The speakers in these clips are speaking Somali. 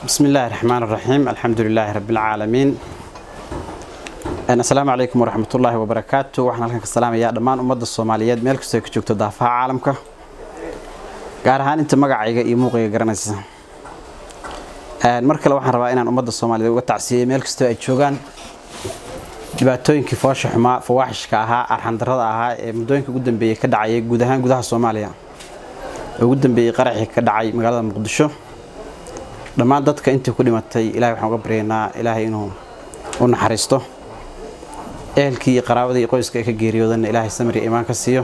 بسم الله الرحمن الرحيم الحمد لله رب العالمين. السلام عليكم ورحمة الله وبركاته. وحنا لكم السلام يا دمان أمد الصوماليات ملك سيك جوجت دافع عالمك gaar ahaan inta magacayga iyo muuqayga garanaysa markale waxaan rabaa inaan ummadda Soomaaliyeed uga tacsiyeeyo meel kasta ay joogaan dhibaatooyinkii foosha xumaa fawaaxishka ahaa arxan darrada ahaa ee muddooyinka ugu dambeeyay ka dhacay guud ahaan gudaha Soomaaliya ugu dambeeyay qaraxii ka dhacay magaalada Muqdisho dhammaan dadka intii ku dhimatay Ilaahay waxaan uga baryaynaa Ilaahay inuu u naxariisto ehelkii iyo qaraabadii iyo qoyska ka geeriyoodan Ilaahay samir iyo iimaan ka siiyo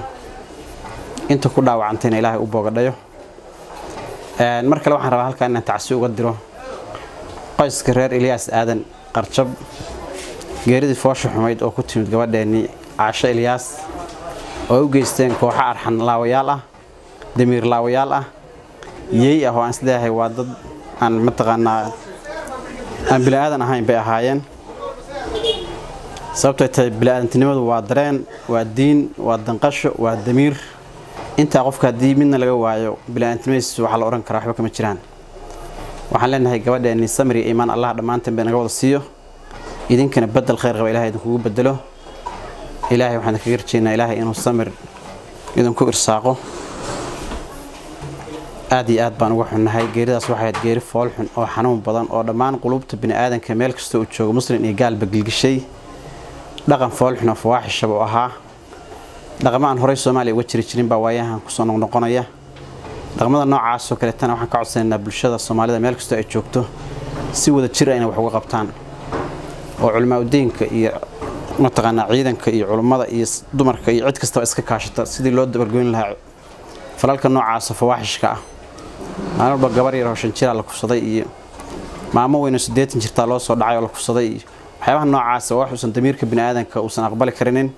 inta ku dhaawacantayna Ilaahay u boogadhayo markale waxaan rabaa halkaan inaan tacsiyo uga diro qoyska reer Ilyas Aadan Qarjab geeridii foosha xumayd oo ku timid gabadheeni Caasha Ilyas oo u geysteen koox arxan laawayaal ah damiir laawayaal ah yeey ah oo aan isleeyahay waa dad aan mataqaanaa aan bilaadan ahayn bay ahaayeen sababtoo ay bilaadantinimadu waa dareen waa diin waa danqasho waa damiir inta qofka hadii midna laga waayo bilaadantinimadiisu waxa la oran karaa waxba kama jiraan waxaan leenahay gabadheeni samir iyo iimaan Allah dhamaanteen baa naga wada siiyo idinkana badal khayr qaba Ilaahay idinku bedelo Ilaahay waxaan ka garjeynaa Ilaahay inuu samir idinku irsaaqo aad iyo aad baan uga xunnahay geeridaas waxay ahayd geeri fool xun oo xanuun badan oo dhammaan qulubta bini'aadanka meel kasta uu joogo muslim iyo gaalba gilgishay dhaqan fool xun oo fawaaxish oo ahaa dhaqamaan horay Soomaaliya uga jirin baa waayahan ku soo noqonaya dhaqamada noocaas oo kale tan waxaan ka codsanaynaa bulshada Soomaalida meel kasta ay joogto si wada jir ah inay wax uga qabtaan oo culimada diinka iyo mataqaanaa ciidanka iyo culimada iyo dumarka iyo cid kasta iska kaashata sidii loo dabargoyn lahaa falalka noocaas oo fawaaxishka ah aanba gabar yar oo 5 jir la kufsaday iyo maamo weyn oo 80 jirta loo soo dhacay oo la kufsaday waxyaabaha noocaas oo wax uusan damiirka bini'aadanka uusan aqbali karinin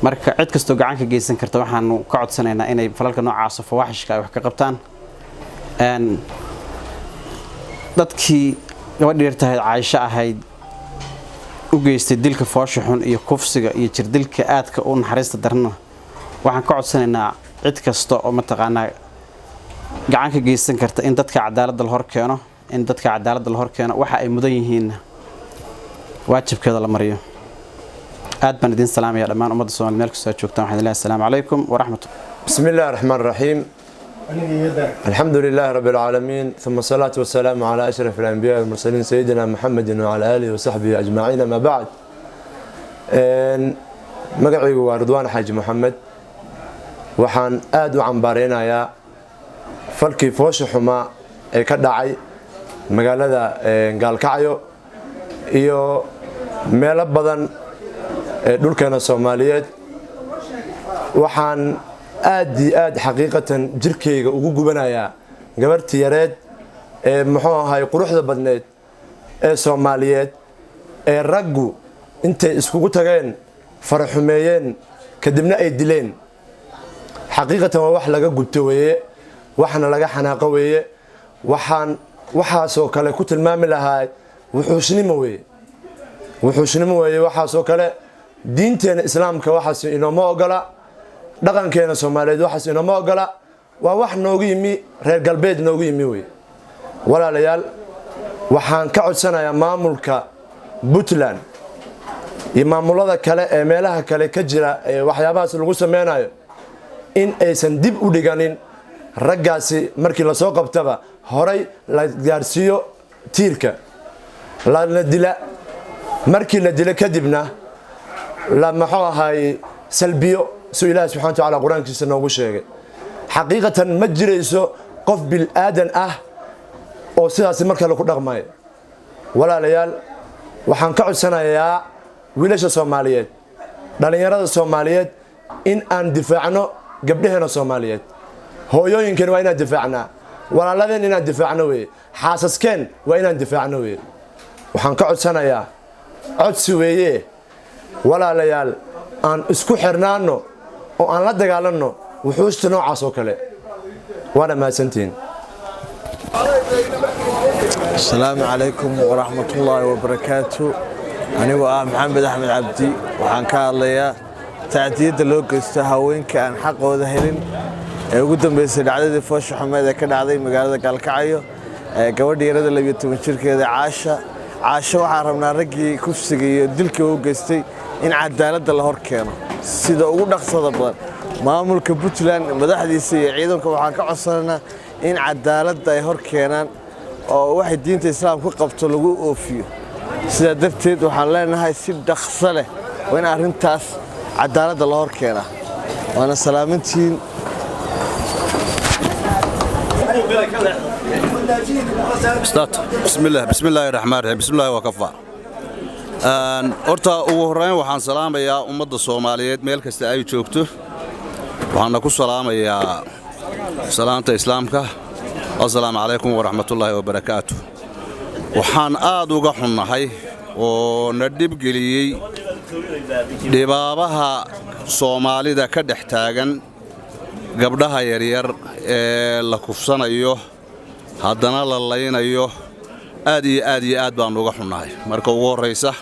marka cid kasto gacan ka geysan karta waxaan ka codsanaynaa inay falalka noocaas oo fawaaxishka ay wax ka qabtaan dadkii gabadh yartahay Caasha ahayd u geystay dilka foosha xun iyo kufsiga iyo jirdilka aadka u naxariista darna waxaan ka codsanaynaa cid kasta oo mataqaanaa gacan ka geysan karta in dadka cadaaladda la hor keeno waxa ay mudan yihiin waajibkeeda la mariyo aad baan idin salaamaya dhammaan ummadda Soomaaliyeed meel kasta joogtaan waxaan ilaahay assalaamu calaykum wa rahmatullahi bismillaahir rahmaanir rahiim alxamdulillahi rabbil aalamiin thumma salaatu wassalamu ala ashrafil anbiyaa wal mursaliin sayyidina muhammadin wa ala alihi wa sahbihi ajmaciin ma ba'd magacaygu waa Ridwaan Xaaji Maxamed waxaan aad u cambaareynayaa falkii foosha xumaa ee ka dhacay magaalada Gaalkacyo iyo meelo badan ee dhulkeena Soomaaliyeed waxaan aad xaqiiqatan jirkeyga ugu gubanayaa gabartii yareed ee muxuu ahay quruxda badneed ee Soomaaliyeed ee raggu intay iskugu tageen faraxumeeyeen kadibna ay dileen xaqiiqatan waa wax laga gubto weeye waxna laga xanaaqo weeye waxaas oo kale ku tilmaami lahaa wuxuushnimo weeye waxaas oo kale diinteena islaamka waxaas inooma ogola dhaqankeena Soomaaliyeed waxaas inooma ogola waa wax noogu yimi reer galbeed noogu yimi weeye walaalayaal waxaan ka codsanayaa maamulka Puntland iyo maamulada kale ee meelaha kale ka jira ee waxyaabahaas lagu sameynayo in aysan dib u dhiganin raggaasi markii la soo qabtaba horay la gaarsiiyo tiirka la dila markii la dila kadibna la maxuu ahay salbiyo soo Ilaahay subhanahu wa ta'ala quraankiisa noogu sheegay xaqiiqatan ma jirayso qof bil aadan ah oo sidaas marka la ku dhaqmay walaalayaal waxaan ka codsanayaa wiilasha Soomaaliyeed dhalinyarada Soomaaliyeed in aan difaacno gabdhaheena Soomaaliyeed hooyooyinkan waa inaan difaacnaa walaaladeen inaan difaacno weey xaasaskeen waa inaan difaacno weey waxaan ka codsanayaa codsi weeye walaalayaal aan isku xirnaano oo aan la dagaalanno wuxuusta noocaas oo kale waana mahadsantiin assalaamu calaykum wa rahmatullaahi wa barakaatuh anigu Maxamed Axmed Cabdi waxaan ka hadlayaa tacdiyada loo geysto haweenka aan xaqooda helin ee ugu dambeysay dhacdadii foosha xumeed ee ka dhacday magaalada Gaalkacyo gabadha yarada 12 jirkeeda caasho waxaan rabnaa raggii kufsiga iyo dilka u geystay in cadaaladda la hor keeno sida ugu dhaqsada badan maamulka Puntland madaxdiisa iyo ciidanka waxaan ka codsanaynaa in cadaaladda ay hor keenaan oo waxay diinta islaamka ku qabto lagu oofiyo sida darteed waxaan leenahay si dhaqso leh in arrintaas cadaaladda la hor keenaa waana salaamantiin بسم الله الرحمن الرحيم بسم الله وكفى horta ugu horeyn waxaan salaamayaa ummadda Soomaaliyeed meel kasta ay joogto waxaan ku salaamayaa salaanta islaamka assalaamu alaykum wa rahmatullahi wa barakaatuh waxaan aad uga xunnahay oo na dib geliyay dhibaabaha Soomaalida ka dhex taagan gabdhaha yaryar ee la kufsanayo haddana la laynayo aad iyo aad baan uga xunnahay marka ugu horeysa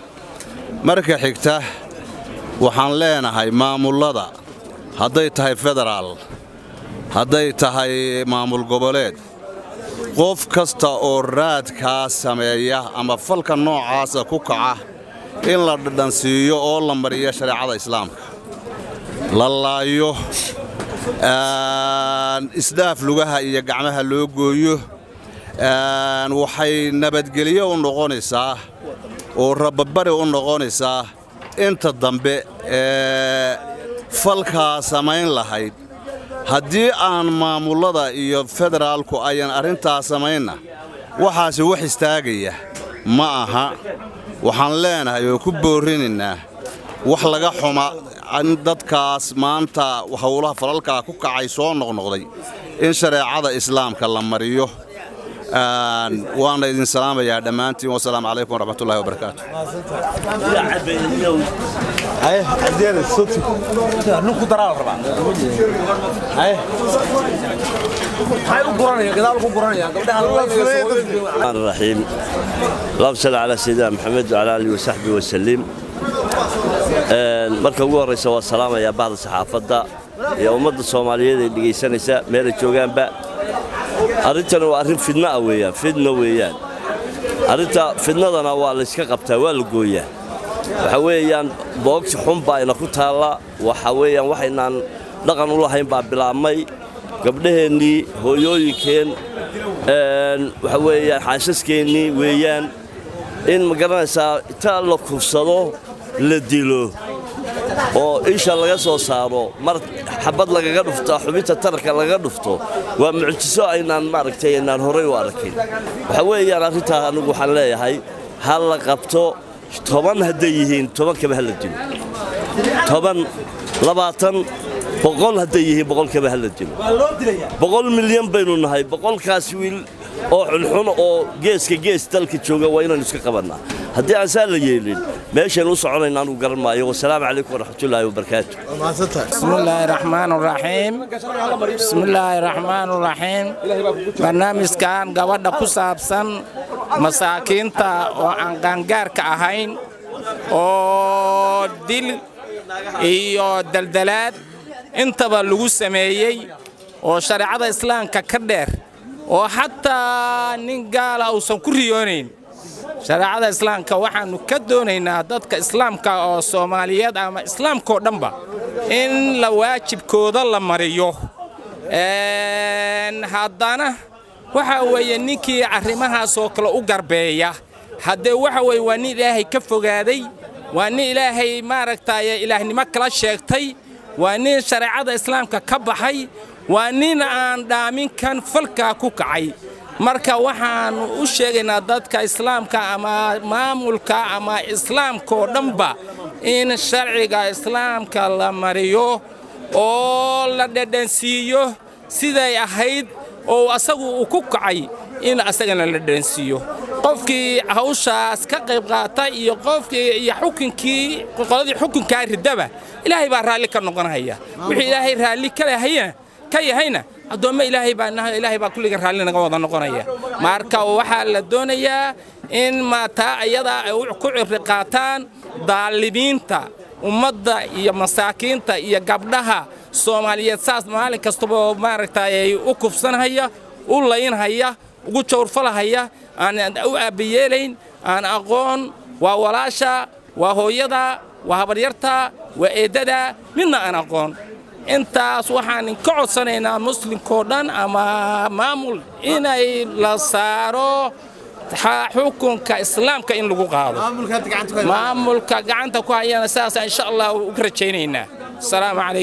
marka xigta waxaan leenahay maamulada hadday tahay federaal hadday tahay maamul goboleed qof kasta oo raadkaa sameeya ama falka noocaas ku kaca in la dhadhansiiyo oo la mariyo shariicada islaamka la laayo isdaaf lugaha iyo gacmaha loo gooyo waxay nabadgelyo u noqonaysaa oo rababari u noqonaysaa inta dambe falkaa samayn lahayd haddii aan maamulada iyo federaalku ayan arrintaas samaynna waxaasi wax istaagaya ma aha waxaan leenahay oo ku boorinaynaa wax laga xuma in dadkaas maanta hawlaha falalka ku kacay soo noqnoqday in shariicada islaamka la mariyo وانا idin salaamaya dhamaantiin wassalaamu alaykum warahmatullahi wabarakatuh الرحيم اللهم صل على سيدنا محمد وعلى اله وصحبه وسلم marka ugu horeysa waa salaamaya baahda saxaafadda iyo ummadda Soomaaliyeed ee dhageysanaysa meel joogaanba arrintan waa arrin fidna weeyaan arrinta fidnadana waa la iska qabtaa waa la gooyaa waxa weeyaan boogti xun baa ina ku taala waxa weeyaan waxaynaan dhaqan u lahayn baa bilaabmay gabdhaheennii hooyooyinkeen waxa weeyaan xaasaskeenii weeyaan in ma garanaysaa inta la kufsado la dilo oo isha laga soo saaro mar xabad lagaga dhufto xubinta tarka laga dhufto waa mucjiso aynaan maaragtay inaan horay u arkin waxa weeyaan arrinta anigu waxaan leeyahay hal la qabto 10 haday yihiin 10 kaba hal dilo 10 20 boqol haday yihiin boqol kaba hal dilo 100 milyan baynu nahay boqolkaas wiil oo xun oo gees dalka jooga waa inaan iska qabanaa haddii aan saa la yeelin meeshaan u soconaynaa anu garan maayo wassalaamu calaykum waraxmatullaahi wabarakaatuh bismillaahi raxmaani raxiim barnaamijkan gabadha ku saabsan masaakiinta oo aan qaangaarka ahayn oo dil iyo daldalaad intaba lagu sameeyey oo shariicada islaamka ka dheer oo xataa nin gaala uusan ku riyoonayn shariicada islaamka waxaanu ka doonaynaa dadka islaamka oo Soomaaliyeed ama islaamka oo dhanba in la waajibkooda la mariyo haddana waxa weeye ninkii arrimahaas oo kale u garbeeya haddee waxa weeye waa nin Ilaahay ka fogaaday waa nin Ilaahay maaragtay ilaahnimo kala sheegtay waa nin shariicada islaamka ka baxay waa nin aan dhaamin kan falka ku kacay marka waxaan u sheegaynaa dadka islaamka ama maamulka ama islaamka oo dhanba in sharciga islaamka la mariyo oo la dhadhansiiyo siday ahayd oo asagu uu ku kacay in asagana la dhadhansiiyo qofkii hawshaas ka qayb qaata iyo qofkii iyo xukunkii qoladii xukunka ridaba Ilaahay baa raali ka noqonaya wixii Ilaahay raali ka yahayna adooma Ilaahay baa kulliga raali naga wada noqonaya marka waxa la doonayaa in maata ayada ay ku ciqaataan daalimiinta ummadda iyo masaakiinta iyo gabdhaha Soomaaliyeed saas maalin kastaba maaragtay u kufsanaya u laynhaya ugu jawrfalahaya aan u aabayeelayn aan aqoon waa walaasha waa hooyada waa habaryarta waa eedada midna aan aqoon intaas waxaan ka codsanaynaa muslimkoo dhan ama maamul inay la saaro xukunka islaamka in lagu qaado maamulka gacanta ku hayana saas insha Allah u rajaynaynaa. Assalaamu calaykum.